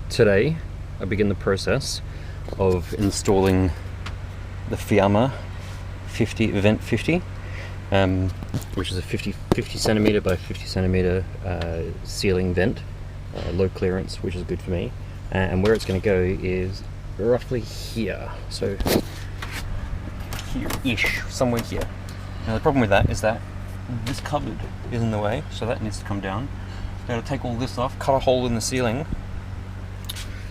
today I begin the process of installing the Fiamma 50 Vent 50, which is a 50 centimeter by 50 centimeter ceiling vent, low clearance, which is good for me. And where it's going to go is roughly here, so here-ish, somewhere here. Now the problem with that is that this cupboard is in the way, so that needs to come down. I've got to take all this off, cut a hole in the ceiling.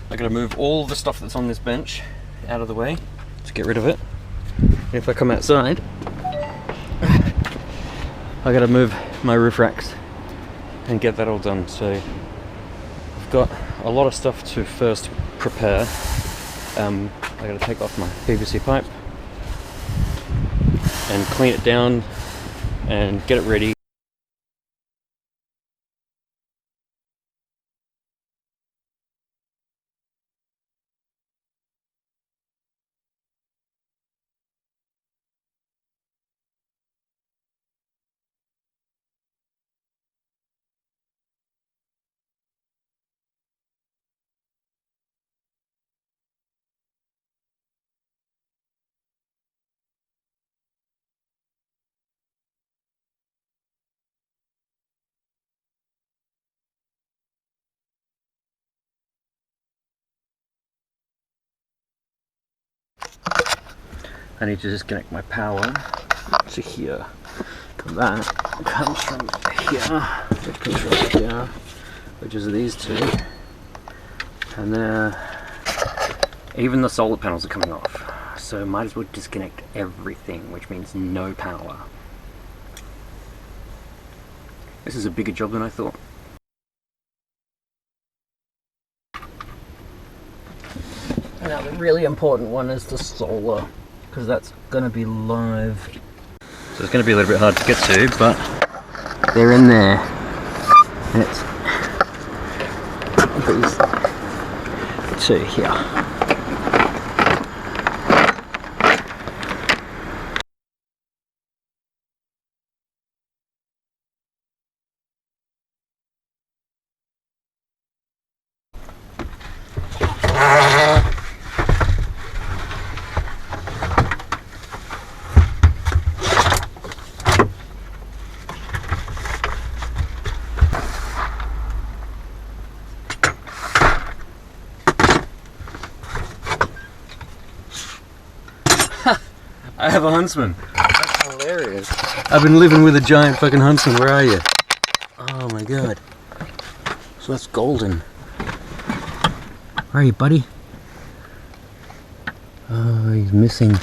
I've got to move all the stuff that's on this bench out of the way to get rid of it. And if I come outside, I got to move my roof racks and get that all done. So I've got a lot of stuff to first prepare. I got to take off my PVC pipe and clean it down and get it ready. I need to disconnect my power to here. That comes from here, it comes from here, which is these two. And then even the solar panels are coming off. So might as well disconnect everything, which means no power. This is a bigger job than I thought. Now the really important one is the solar, because that's going to be live. So it's going to be a little bit hard to get to, but they're in there. And it's these two here. I have a huntsman. That's hilarious. I've been living with a giant fucking huntsman. Where are you? Oh my god. So that's golden. Where are you, buddy? Oh, he's missing.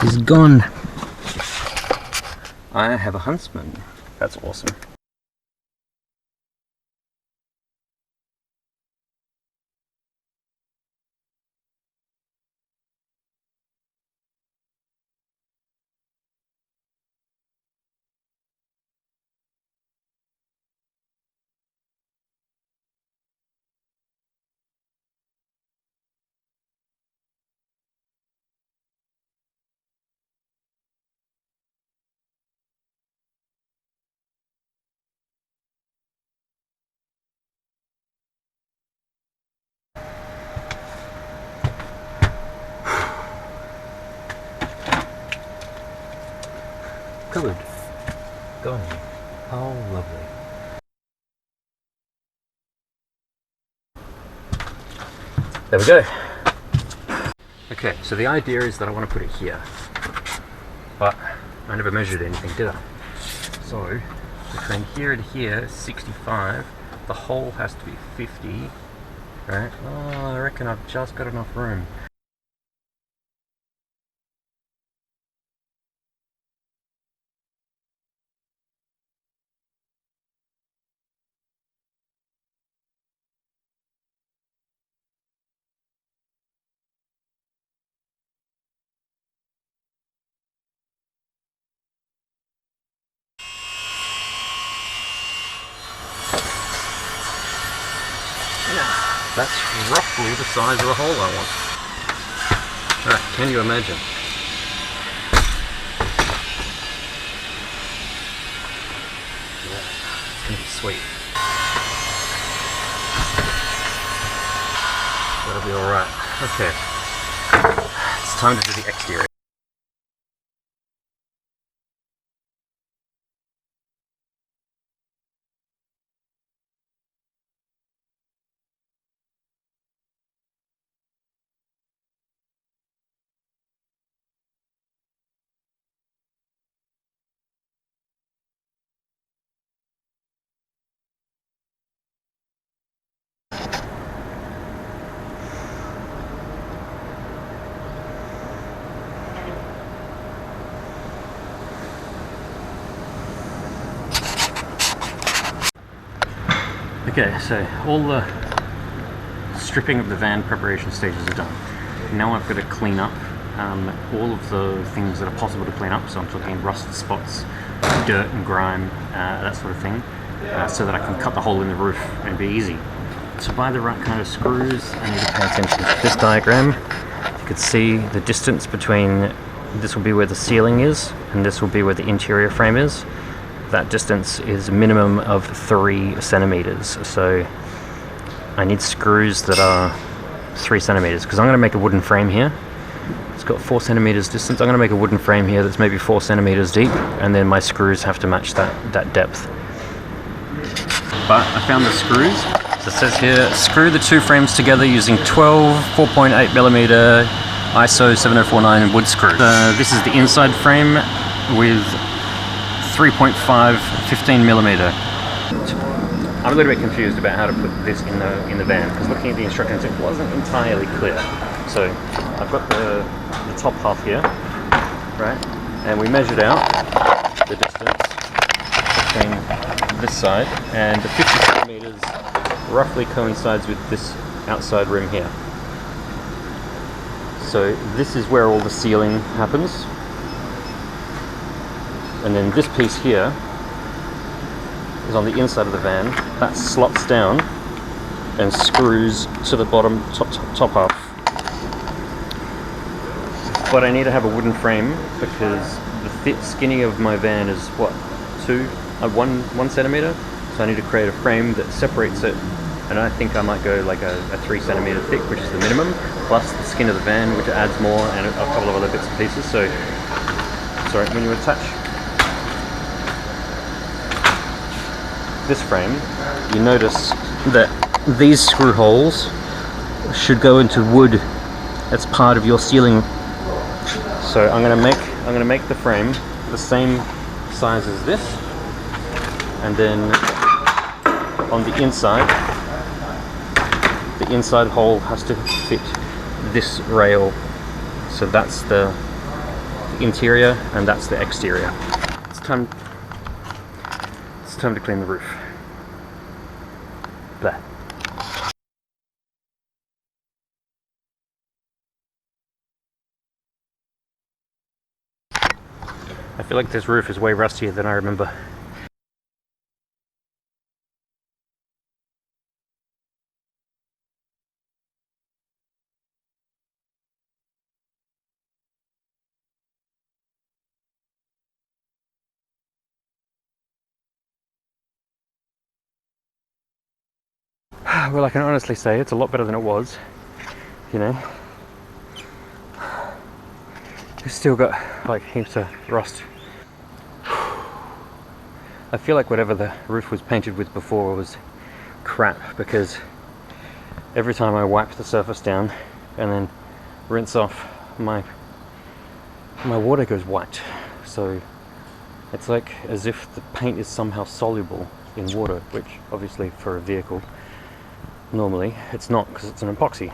He's gone. I have a huntsman. That's awesome. Colored. Going. Oh, lovely. There we go. Okay, so the idea is that I want to put it here, but I never measured anything, did I? So between here and here, 65. The hole has to be 50, right? Oh, I reckon I've just got enough room. That's roughly the size of the hole I want. Alright, can you imagine? Yeah, it's gonna be sweet. be alright. Okay. It's time to do the exterior. Okay, so all the stripping of the van preparation stages are done. Now I've got to clean up all of the things that are possible to clean up. So I'm talking rust spots, dirt and grime, that sort of thing, so that I can cut the hole in the roof and be easy. To buy the right kind of screws, I need to pay attention to this diagram. You can see the distance between, this will be where the ceiling is, and this will be where the interior frame is. That distance is a minimum of 3 centimeters. So I need screws that are 3 centimeters, because I'm going to make a wooden frame here. It's got 4 centimeters distance. I'm going to make a wooden frame here that's maybe 4 centimeters deep, and then my screws have to match that depth. But I found the screws. So it says here, screw the 2 frames together using 12 4.8 millimeter ISO 7049 wood screw. This is the inside frame with 3.5 15 millimeter. I'm a little bit confused about how to put this in the van, because looking at the instructions it wasn't entirely clear. So I've got the top half here, right? And we measured out the distance between this side, and the 50 centimeters roughly coincides with this outside rim here. So this is where all the sealing happens. And then this piece here is on the inside of the van. That slots down and screws to the bottom top half. But I need to have a wooden frame, because the skinny of my van is what, 1 centimeter. So I need to create a frame that separates it, and I think I might go like a 3 centimeter thick, which is the minimum, plus the skin of the van, which adds more, and a couple of other bits and pieces. So sorry, when you attach this frame, you notice that these screw holes should go into wood that's part of your ceiling. So I'm gonna make the frame the same size as this, and then on the inside hole has to fit this rail. So that's the interior and that's the exterior. It's time to clean the roof. There. I feel like this roof is way rustier than I remember. Well, I can honestly say it's a lot better than it was, you know. It's still got like heaps of rust. I feel like whatever the roof was painted with before was crap, because every time I wipe the surface down and then rinse off, my water goes white. So it's like as if the paint is somehow soluble in water, which obviously for a vehicle normally it's not, because it's an epoxy.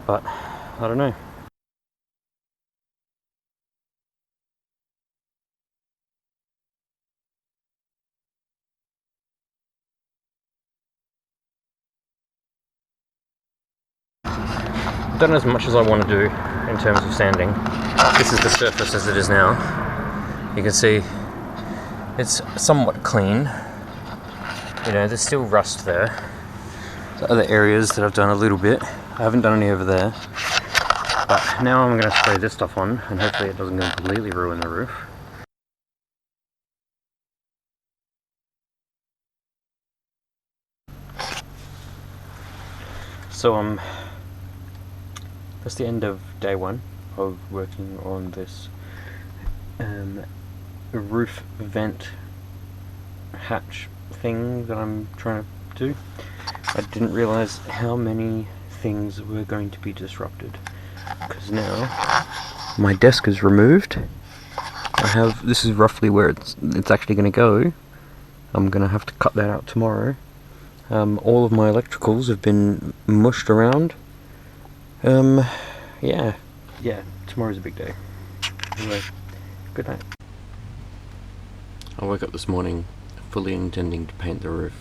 But I don't know. I've done as much as I want to do in terms of sanding. This is the surface as it is now. You can see it's somewhat clean. You know, there's still rust there. The other areas that I've done a little bit. I haven't done any over there. But now I'm going to spray this stuff on, and hopefully it doesn't completely ruin the roof. So I'm That's the end of day one of working on this roof vent hatch thing that I'm trying to do. I didn't realise how many things were going to be disrupted, because now my desk is removed. This is roughly where it's actually going to go. I'm going to have to cut that out tomorrow. All of my electricals have been mushed around. Yeah, tomorrow's a big day. Anyway, good night. I woke up this morning fully intending to paint the roof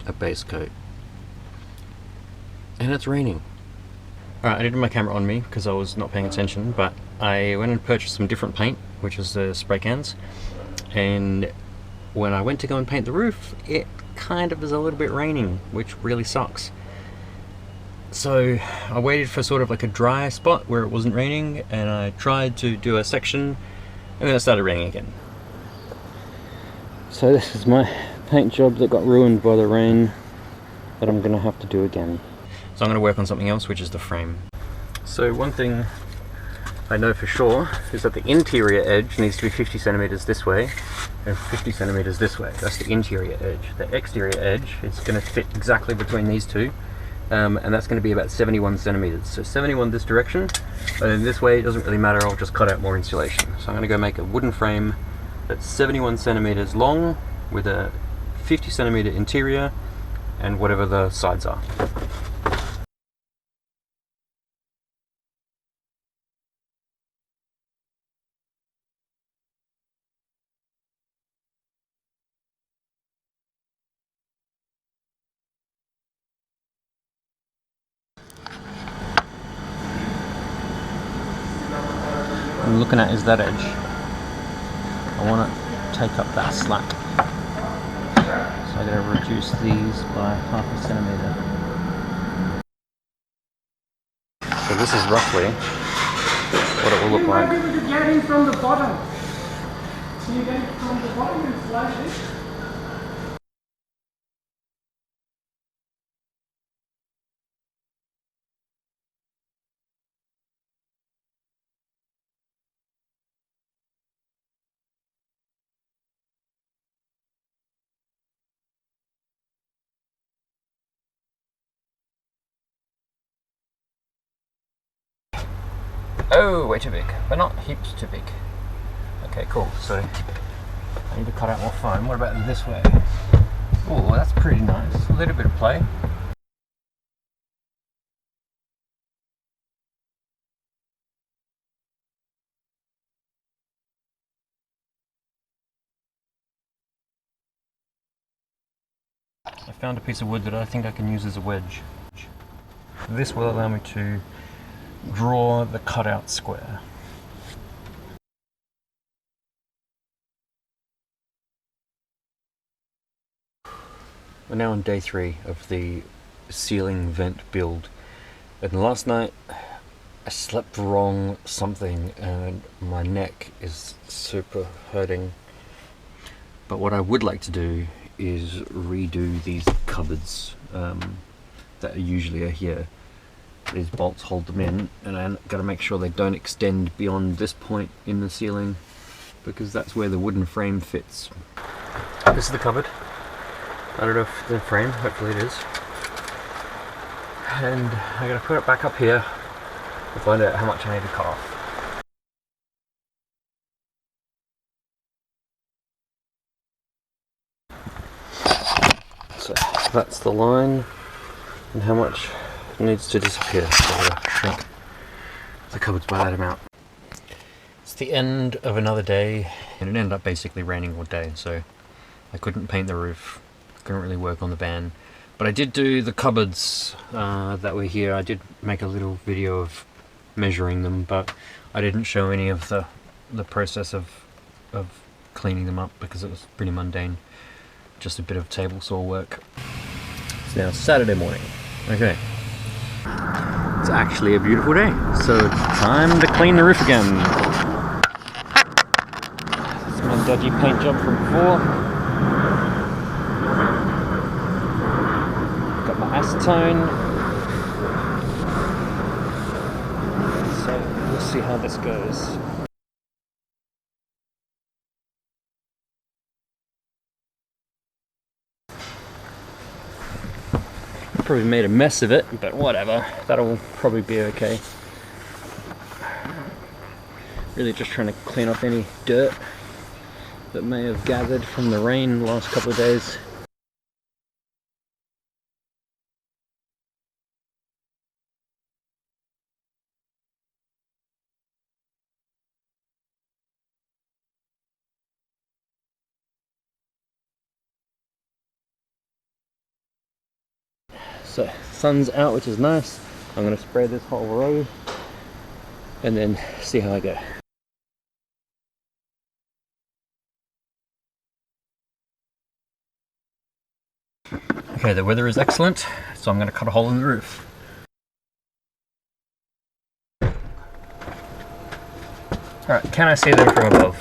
a base coat, and it's raining. Alright, I didn't have my camera on me because I was not paying attention, but I went and purchased some different paint, which is the spray cans, and when I went to go and paint the roof, it kind of was a little bit raining, which really sucks. So I waited for sort of like a dry spot where it wasn't raining, and I tried to do a section, and then it started raining again. So this is my paint job that got ruined by the rain that I'm going to have to do again. So I'm going to work on something else, which is the frame. So one thing I know for sure is that the interior edge needs to be 50 centimeters this way and 50 centimeters this way. That's the interior edge. The exterior edge is going to fit exactly between these two, and that's going to be about 71 centimeters. So 71 this direction, and then this way it doesn't really matter, I'll just cut out more insulation. So I'm going to go make a wooden frame that's 71 centimeters long with a 50 centimeter interior and whatever the sides are. What I'm looking at is that edge. I want to take up that slack. So I'm going to reduce these by half a centimeter. So this is roughly what it will look like. You might be able to get in from the bottom. So you get it from the bottom and slide it. Oh, way too big, but not heaps too big. Okay, cool. So I need to cut out more foam. What about this way? Oh, that's pretty nice. A little bit of play. I found a piece of wood that I think I can use as a wedge. This will allow me to draw the cutout square. We're now on day 3 of the ceiling vent build, and last night I slept wrong something and my neck is super hurting. But what I would like to do is redo these cupboards that usually are here. These bolts hold them in, and I've got to make sure they don't extend beyond this point in the ceiling, because that's where the wooden frame fits. This is the cupboard. I don't know if it's the frame, hopefully it is. And I gotta put it back up here to find out how much I need to cut off. So that's the line, and how much needs to disappear. So I'm gonna shrink the cupboards by that amount. It's the end of another day, and it ended up basically raining all day, so I couldn't paint the roof, couldn't really work on the van. But I did do the cupboards that were here. I did make a little video of measuring them, but I didn't show any of the process of cleaning them up because it was pretty mundane. Just a bit of table saw work. It's now Saturday morning. Okay. It's actually a beautiful day, so it's time to clean the roof again. It's my dodgy paint job from before. Got my acetone. see how this goes. Probably made a mess of it, but whatever. That'll probably be okay. Really just trying to clean off any dirt that may have gathered from the rain the last couple of days. So, sun's out, which is nice. I'm going to spray this whole row and then see how I go. Okay, the weather is excellent, so I'm going to cut a hole in the roof. Alright, can I see them from above?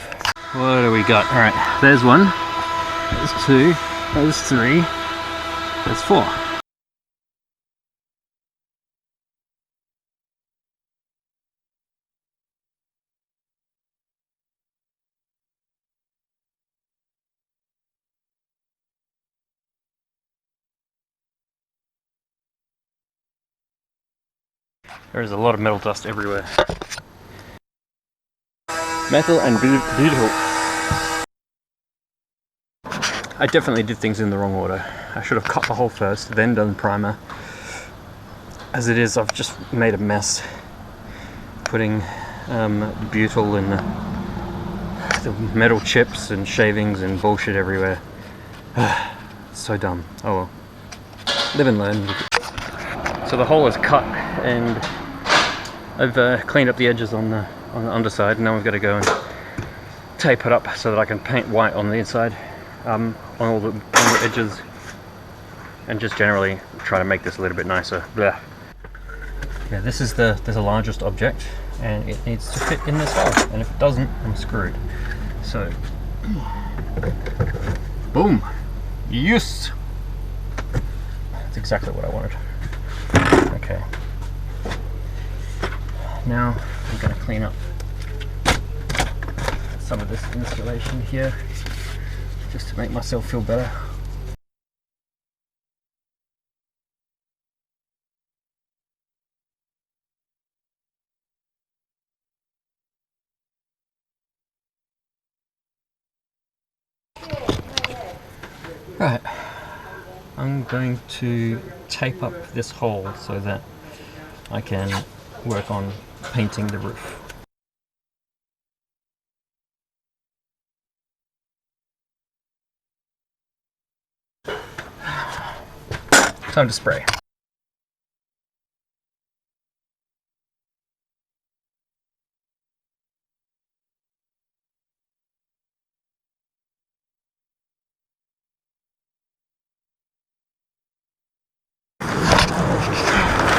What do we got? Alright, there's one, there's two, there's three, there's four. There is a lot of metal dust everywhere. Metal and beautiful. I definitely did things in the wrong order. I should have cut the hole first, then done primer. As it is, I've just made a mess putting butyl and the metal chips and shavings and bullshit everywhere. So dumb. Oh well. Live and learn. So the hole is cut and I've cleaned up the edges on the underside. Now we've got to go and tape it up so that I can paint white on the inside, on all the edges, and just generally try to make this a little bit nicer. Blah. Yeah, this is the largest object, and it needs to fit in this hole. And if it doesn't, I'm screwed. So, boom! Yes! That's exactly what I wanted. Okay. Now I'm going to clean up some of this insulation here, just to make myself feel better. Right, I'm going to tape up this hole so that I can work on painting the roof. Time to spray.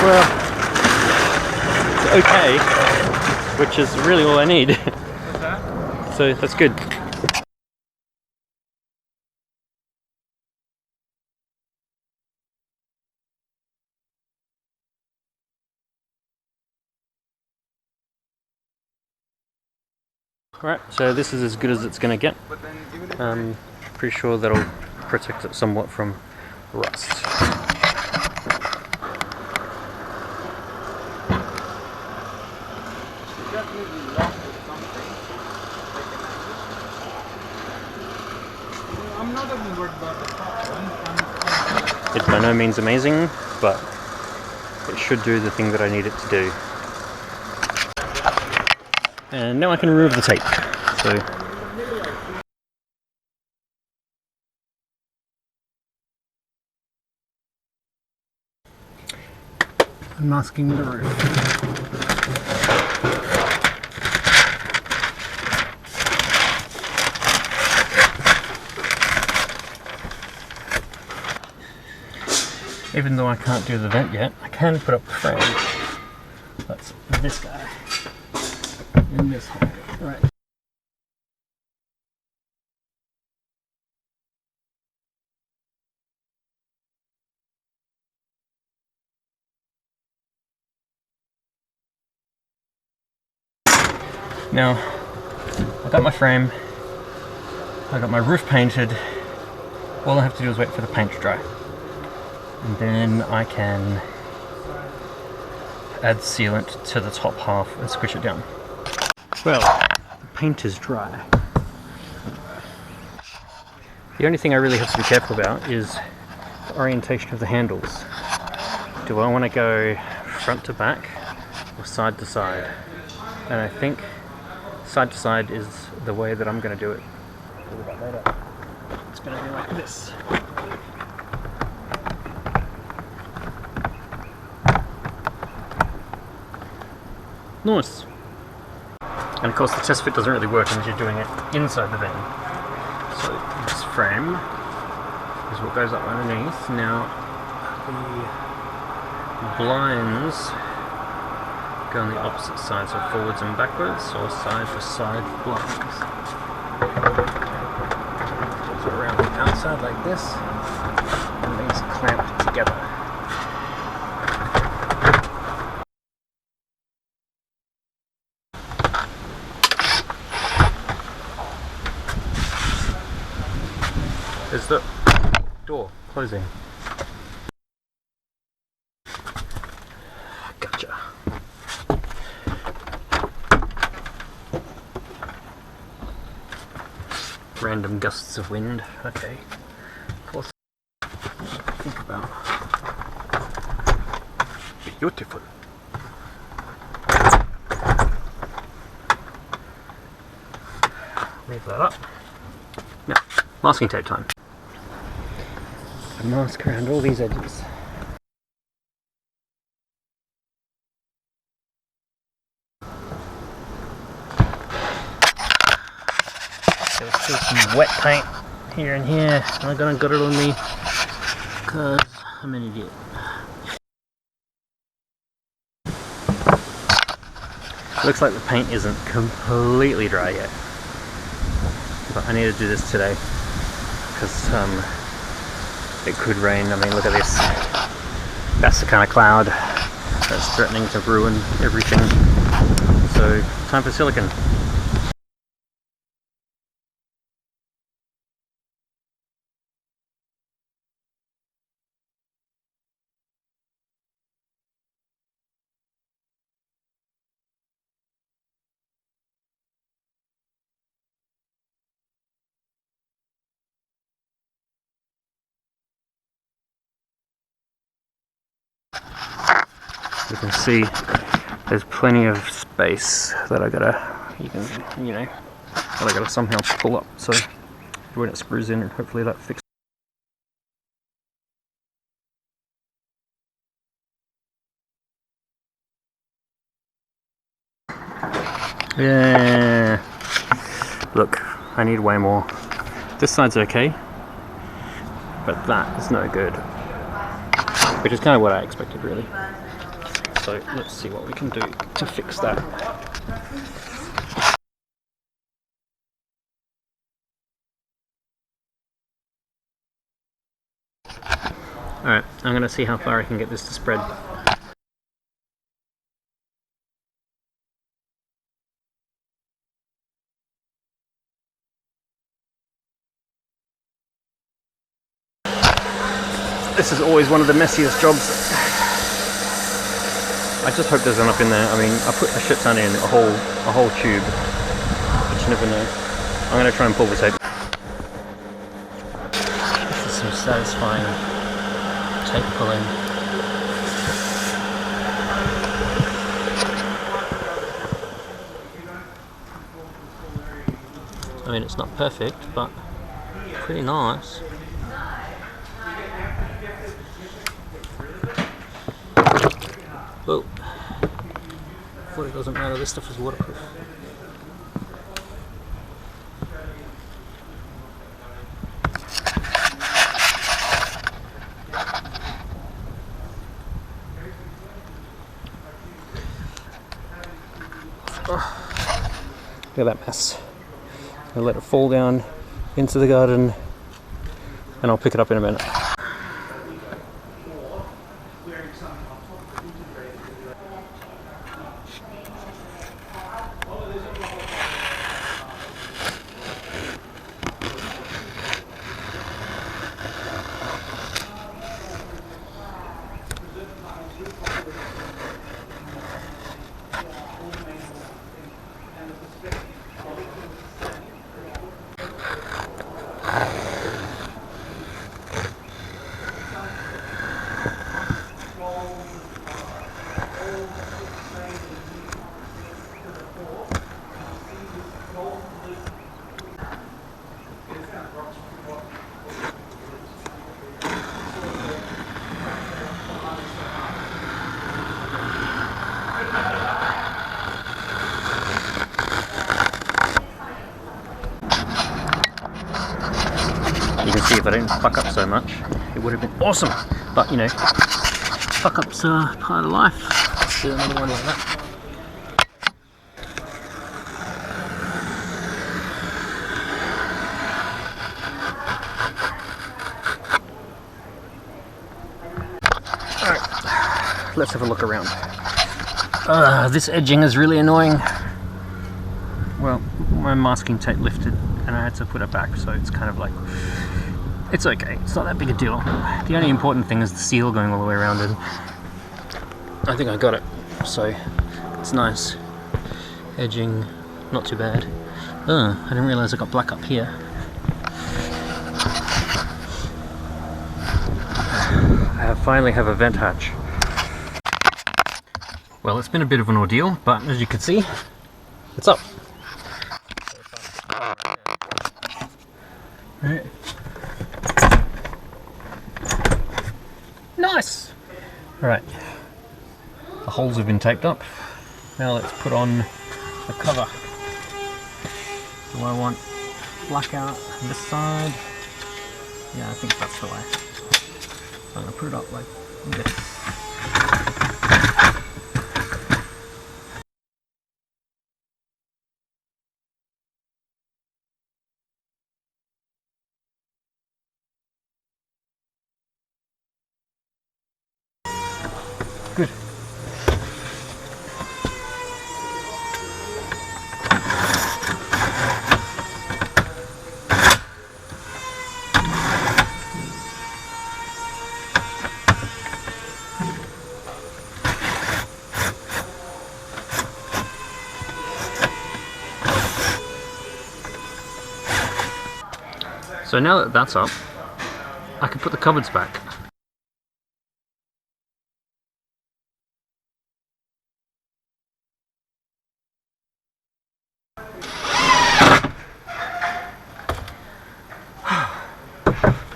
Well, it's okay, which is really all I need. What's that? So that's good. Alright, so this is as good as it's going to get. Pretty sure that'll protect it somewhat from rust. I'm not even worried about the top one. It's by no means amazing, but it should do the thing that I need it to do. And now I can remove the tape. So unmasking the roof. Even though I can't do the vent yet, I can put up the frame. That's this guy in this hole. Right. Now, I got my frame, I got my roof painted. All I have to do is wait for the paint to dry. And then I can add sealant to the top half and squish it down. Well, the paint is dry. The only thing I really have to be careful about is the orientation of the handles. Do I want to go front to back or side to side? And I think side to side is the way that I'm going to do it. Talk about later. It's going to be like this. Nice. And of course the test fit doesn't really work unless you're doing it inside the van. So this frame is what goes up underneath. Now the blinds go on the opposite side, so forwards and backwards, or side to side blinds. So around the outside like this, and these clamped together. There's the door closing. Gotcha. Random gusts of wind. Okay. What's think about? Beautiful. Leave that up. Now, masking tape time. A mask around all these edges. There's still some wet paint here and here. I'm gonna get it on me because I'm an idiot. Looks like the paint isn't completely dry yet, but I need to do this today because it could rain. I mean, look at this. That's the kind of cloud that's threatening to ruin everything. So, time for silicone. You can see there's plenty of space that I gotta, that I gotta somehow pull up. So when it screws in, hopefully that fixes. Yeah. Look, I need way more. This side's okay, but that is no good. Which is kind of what I expected, really. So let's see what we can do to fix that. Alright, I'm going to see how far I can get this to spread. This is always one of the messiest jobs. I just hope there's enough in there. I mean, I put a shit ton in, a whole tube, but you never know. I'm going to try and pull the tape. This is some satisfying tape pulling. I mean, it's not perfect, but pretty nice. Whoa. Thought it doesn't matter, this stuff is waterproof. Oh. Look at that mess. I'll let it fall down into the garden and I'll pick it up in a minute. You can see if I didn't fuck up so much, it would have been awesome. But you know, fuck ups are part of life. Let's do another one like that. Alright, let's have a look around. This edging is really annoying. Well, my masking tape lifted and I had to put it back, so it's kind of like, it's okay, it's not that big a deal. The only important thing is the seal going all the way around, and I think I got it, so it's nice. Edging, not too bad. I didn't realise I got black up here. I finally have a vent hatch. Well, it's been a bit of an ordeal, but as you can see, it's up. Right. Nice! Alright, the holes have been taped up. Now let's put on the cover. Do I want blackout on this side? Yeah, I think that's the way. I'm going to put it up like this. Good. So now that that's up, I can put the cupboards back.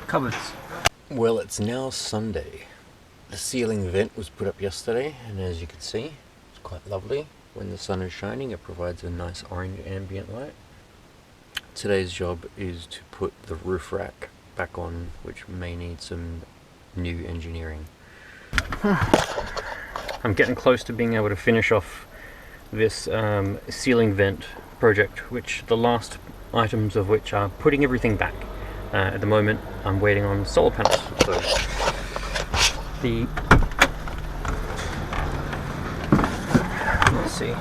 Cupboards. Well, it's now Sunday. The ceiling vent was put up yesterday, and as you can see, it's quite lovely. When the sun is shining, it provides a nice orange ambient light. Today's job is to put the roof rack back on, which may need some new engineering. I'm getting close to being able to finish off this ceiling vent project, which the last items of which are putting everything back. At the moment, I'm waiting on solar panels. So let's see.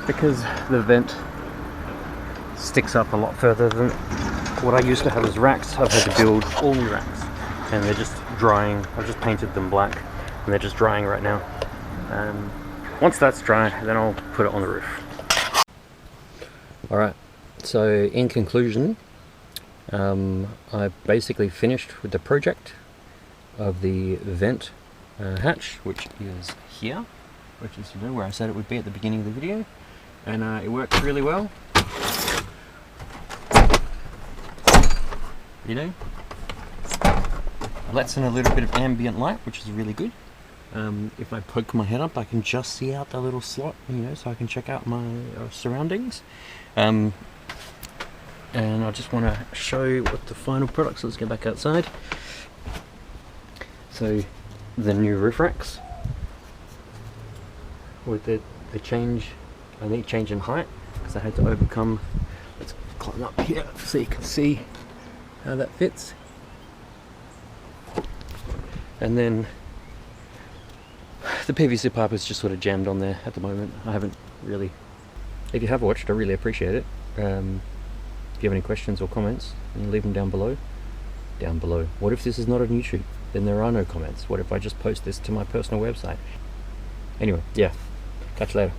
Because the vent sticks up a lot further than what I used to have as racks, I've had to build all new racks, and they're just drying. I've just painted them black, and they're just drying right now. Once that's dry, then I'll put it on the roof. Alright, so in conclusion, I basically finished with the project of the vent hatch, which is here, which is, you know, where I said it would be at the beginning of the video, and it works really well. You know, it lets in a little bit of ambient light, which is really good. If I poke my head up, I can just see out the little slot, you know, so I can check out my surroundings. And I just want to show you what the final product. So let's get back outside. So the new roof racks with the change, I need change in height because I had to overcome. Let's climb up here so you can see how that fits. And then the PVC pipe is just sort of jammed on there at the moment. I haven't really, if you have watched, I really appreciate it. If you have any questions or comments, you can leave them down below. down below. What if this is not on YouTube? Then there are no comments. What if I just post this to my personal website? Anyway, yeah, catch you later.